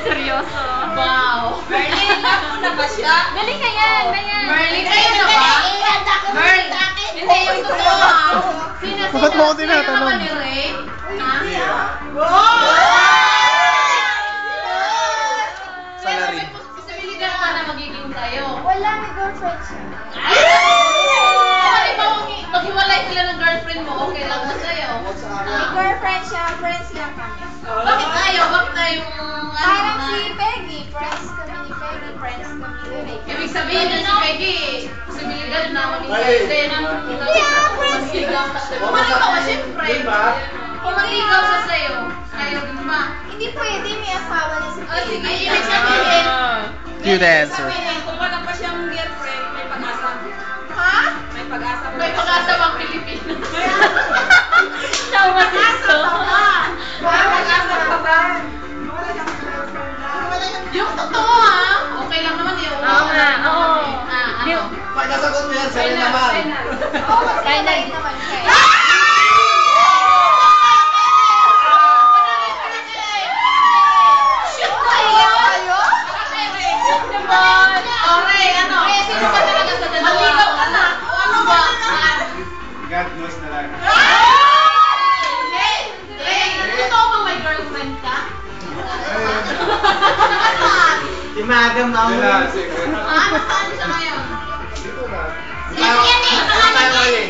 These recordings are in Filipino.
Seryoso. Wow. Merlin, love mo na ba siya? Dali ka yan, ganyan. Merlin, kayo na ba? Merlin, hindi yung totoo ha. Sino? Bakit mo ako tinatanong? Sino naman ni Ray? Ha? Salary. May posibilidad ka na magiging tayo. Wala, may girlfriend siya. Okay ba maghiwalay sila ng girlfriend mo? Okay lang ba sa'yo? May girlfriend siya, friends lang kami. Bakit tayo? Bakit tayo Parang si Peggy, friends kami ni Peggy, friends kami ni Ray. Ibig sabihin na si Peggy, posibilidad na maging girlfriend. Maligaw ka sa'yo. Maligaw ka siyempre. Kung maligaw siya sa'yo, ayaw din ba? Hindi pwede, may asawa na si Peggy. Sige, ibig sabihin. Cute answer. Kung wala pa siyang girlfriend, may pag-asa. Ha? May pag-asa. May pag-asa bang Pilipinas? Tawa gusto. May pag-asa pa ba? Yung totoo ha? Okay lang naman yun. Oo nga, oo. Ano? Pag nasagot mo yan, sa'yo naman. Oo, kasi mabait naman siya. Maligaw ka na. O ano ba? God knows na lang. Totoo bang may girlfriend ka? Si Madam na Ano saan siya ngayon? Inom tayo mali.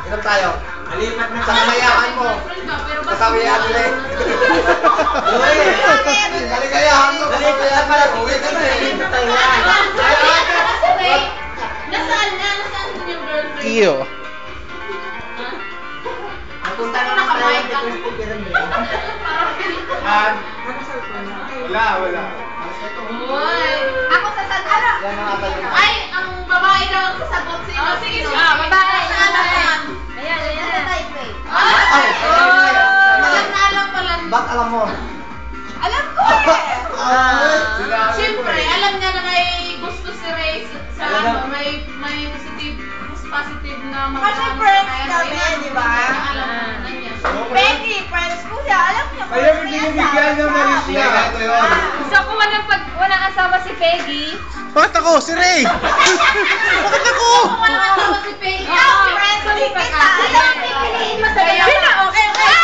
Inom tayo. Alipat na sa kaligayahan mo. Sa kaligayahan mo. Kaligayahan mo. Kaligayahan mo. Uwi ka na. Alipat tayo. Nasaan na? Nasaan din yung girlfriend? Iyo. Gusto mo nakamay ka? Wala. Uy. Ako sasagot. Yan ang atal. Ay, ang babae daw ang sasagot. Sino? Sige, Sino? sige. Babae. Saan naman? Ayan, Nasa ayan. Taipei. Ay! Ay! Alam pala. Ba't alam mo? Alam ko eh! Siyempre, alam niya na may gusto si Ray sa ano, may positive na mga Kasi friends kami, di ba? Alam na niya. Peggy, friends ko siya. Alam niya, Kaya friends hindi niya mo bigyan ng malis niya. So kung walang asawa si Peggy, Bakit ako? Si Ray! Bakit ako? Wala ka naman si Peggy. Ikaw, friends ulit kita. Alam mo, pipiliin mo talaga. Sino? Okay, okay.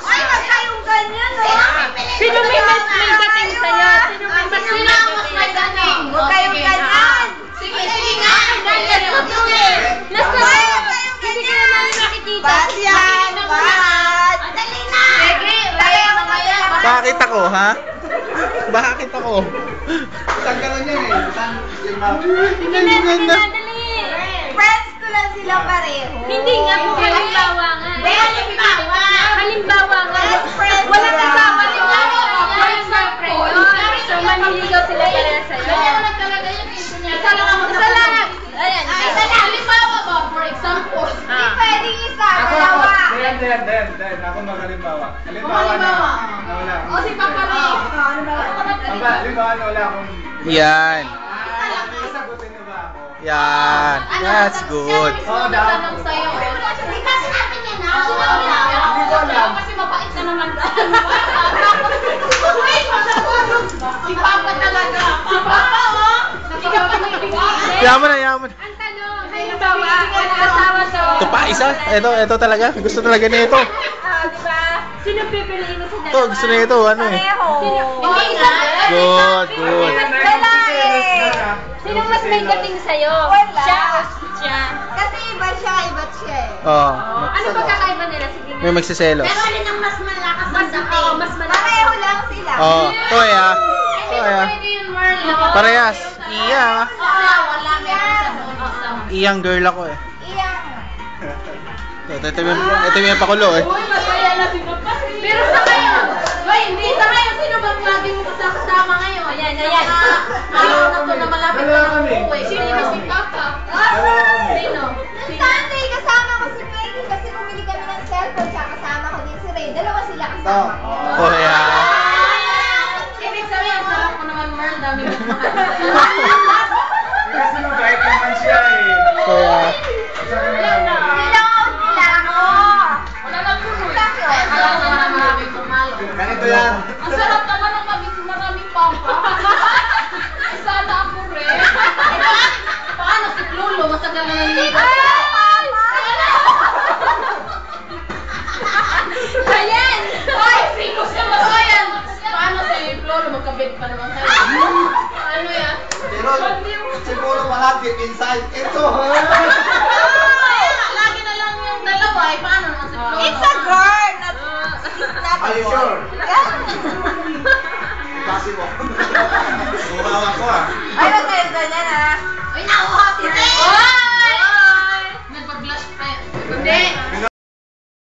Ay, wag kayong ganyan, no? Sino may mas may dating sa'yo? Sino may mas Sino ang mas may dating? Huwag kayong Sige, ganyan. Sige, sige nga. Ganyan mo to Nasa hindi ka namin nakikita. Bad yan, bad. Dali na. Sige, Ray, ano kaya? Bakit ako, ha? Bakit ako? Tanggalan yan eh. Dali. Friends ko lang sila pareho. Hindi nga po halimbawa nga. Halimbawa. Halimbawa nga. Best friends Walang sila. asawa din nga. Boyfriend yun. So maniligaw sila para sa'yo. Ganyan lang talaga yun. Isa lang ang Isa lang. Ayan. Ay, isa lang. Halimbawa ba, for example? Hindi pwedeng isa, dalawa. Dayan. Ako magalimbawa. Halimbawa na. Wala. O si Papa Ray. Halimbawa na wala akong... Yan. Sagutin niyo ba ako? Yan. That's good. Tanong sa'yo. Hindi kasi natin yan, ha? Hindi ko alam. Kasi mabait ka naman. Si Papa talaga. Si Papa, oh. Ikaw pa may ibigay. Yaman na, yaman. Ang tanong, halimbawa, walang asawa to. Ito pa, isa? Ito talaga. Gusto talaga niya ito. Diba? Sino pipiliin mo sa dalawa? Ito, gusto niya ito. Ano eh. Sino? Hindi nga. Good, good. Lalaki. Sino mas may dating sa'yo? Wala. Siya o siya? Kasi iba siya, iba siya eh. Oh. Ano ba kakaiba nila? Sige nga. May magsiselos. Pero alin ang mas malakas Mas, oo, mas malaki. Pareho lang sila. Oh. Ito ah. Ito ah. Pwede yun, Marla. Parehas. Iya. Wala, meron sa doon. Iyang girl ako eh. Iyang. Ito yung pakulo eh. Uy, masaya na si Papa. Pero sa kayo, Uy, hindi sa kayo. Sino bang lagi mo kasama ngayon? Ayan, ayan. Ayaw na to na malapit na ng buhay. Sino si Papa? Sino? Sunday kasama ko si Peggy kasi bumili kami ng cellphone siya kasama ko din si Ray. Dalawa sila kasama ko. Oh yeah. Ibig sabihin, sarap mo naman, Merl. Dami mo mahal. Kasi mabait naman siya eh. So yeah. Hello, sila ako. Wala lang po, Bakit? naman ng ligo. Ayan! Ay, Rico sa masayan! Paano si Floro? Magkabit pa naman kayo. Ano yan? Pero, siguro malapit inside. Ito, ha? Lagi na lang yung dalawa eh. Paano naman si Floro? It's a girl, not Are you sure? Yeah. Impossible.